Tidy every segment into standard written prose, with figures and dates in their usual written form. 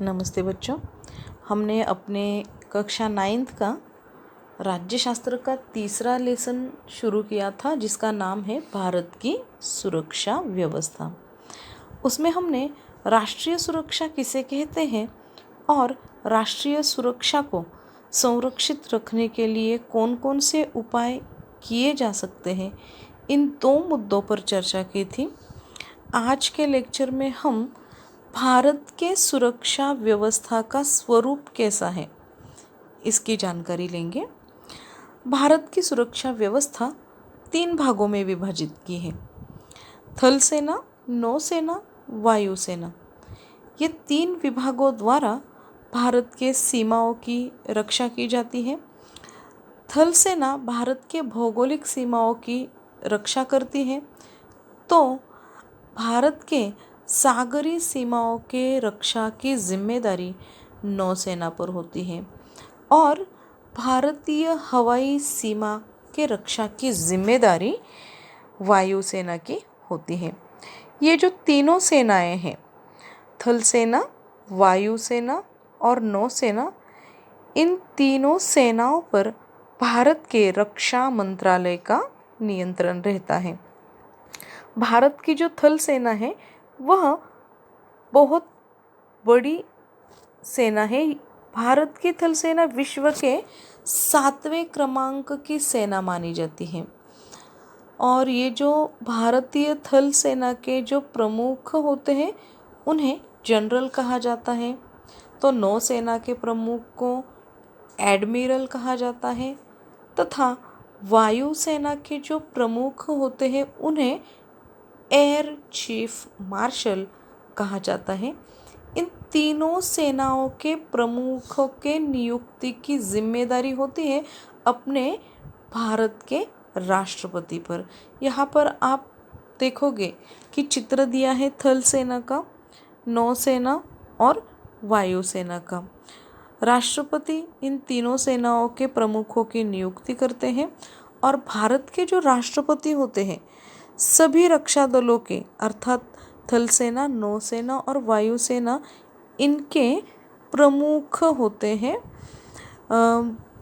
नमस्ते बच्चों। हमने अपने कक्षा 9th का राज्यशास्त्र का तीसरा लेसन शुरू किया था, जिसका नाम है भारत की सुरक्षा व्यवस्था। उसमें हमने राष्ट्रीय सुरक्षा किसे कहते हैं और राष्ट्रीय सुरक्षा को संरक्षित रखने के लिए कौन कौन से उपाय किए जा सकते हैं, इन दो मुद्दों पर चर्चा की थी। आज के लेक्चर में हम भारत के सुरक्षा व्यवस्था का स्वरूप कैसा है, इसकी जानकारी लेंगे। भारत की सुरक्षा व्यवस्था 3 भागों में विभाजित की है: थल सेना, नौसेना, वायुसेना। ये 3 विभागों द्वारा भारत के सीमाओं की रक्षा की जाती है। थल सेना भारत के भौगोलिक सीमाओं की रक्षा करती है, तो भारत के सागरी सीमाओं के रक्षा की जिम्मेदारी नौसेना पर होती है और भारतीय हवाई सीमा के रक्षा की जिम्मेदारी वायुसेना की होती है। ये जो तीनों सेनाएं हैं, थल सेना, वायुसेना और नौसेना, इन तीनों सेनाओं पर भारत के रक्षा मंत्रालय का नियंत्रण रहता है। भारत की जो थल सेना है वह बहुत बड़ी सेना है। भारत की थल सेना विश्व के 7वें क्रमांक की सेना मानी जाती है और ये जो भारतीय थल सेना के जो प्रमुख होते हैं उन्हें जनरल कहा जाता है, तो नौसेना के प्रमुख को एडमिरल कहा जाता है तथा वायुसेना के जो प्रमुख होते हैं उन्हें एयर चीफ मार्शल कहा जाता है। इन तीनों सेनाओं के प्रमुखों के नियुक्ति की जिम्मेदारी होती है अपने भारत के राष्ट्रपति पर। यहाँ पर आप देखोगे कि चित्र दिया है थल सेना का, नौसेना और वायुसेना का। राष्ट्रपति इन तीनों सेनाओं के प्रमुखों की नियुक्ति करते हैं और भारत के जो राष्ट्रपति होते हैं सभी रक्षा दलों के अर्थात थल सेना, नौसेना और वायुसेना, इनके प्रमुख होते हैं।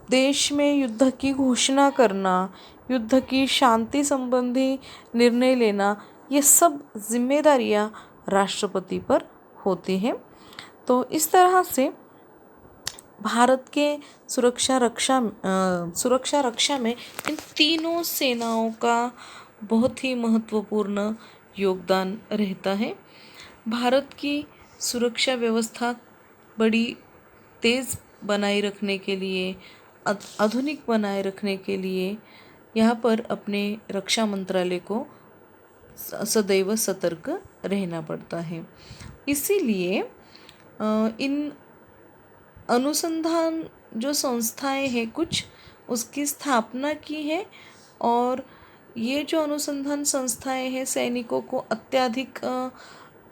देश में युद्ध की घोषणा करना, युद्ध की शांति संबंधी निर्णय लेना, ये सब जिम्मेदारियां राष्ट्रपति पर होती हैं। तो इस तरह से भारत के सुरक्षा रक्षा में इन तीनों सेनाओं का बहुत ही महत्वपूर्ण योगदान रहता है। भारत की सुरक्षा व्यवस्था बड़ी तेज़ बनाए रखने के लिए, आधुनिक बनाए रखने के लिए यहाँ पर अपने रक्षा मंत्रालय को सदैव सतर्क रहना पड़ता है। इसीलिए इन अनुसंधान जो संस्थाएं हैं कुछ, उसकी स्थापना की है और ये जो अनुसंधान संस्थाएं हैं सैनिकों को अत्यधिक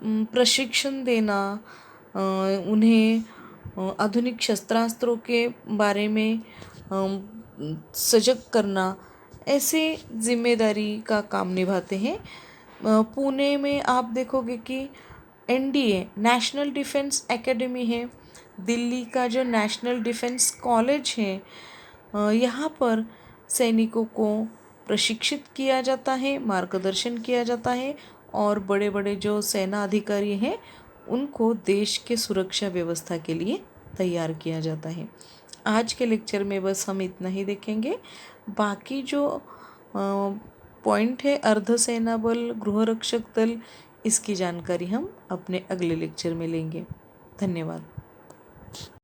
प्रशिक्षण देना, उन्हें आधुनिक शस्त्रास्त्रों के बारे में सजग करना, ऐसे जिम्मेदारी का काम निभाते हैं। पुणे में आप देखोगे कि एनडीए नेशनल डिफेंस एकेडमी है, दिल्ली का जो नेशनल डिफेंस कॉलेज है, यहाँ पर सैनिकों को प्रशिक्षित किया जाता है, मार्गदर्शन किया जाता है और बड़े बड़े जो सेना अधिकारी हैं उनको देश के सुरक्षा व्यवस्था के लिए तैयार किया जाता है। आज के लेक्चर में बस हम इतना ही देखेंगे। बाकी जो पॉइंट है अर्धसेना बल, गृह रक्षक दल, इसकी जानकारी हम अपने अगले लेक्चर में लेंगे। धन्यवाद।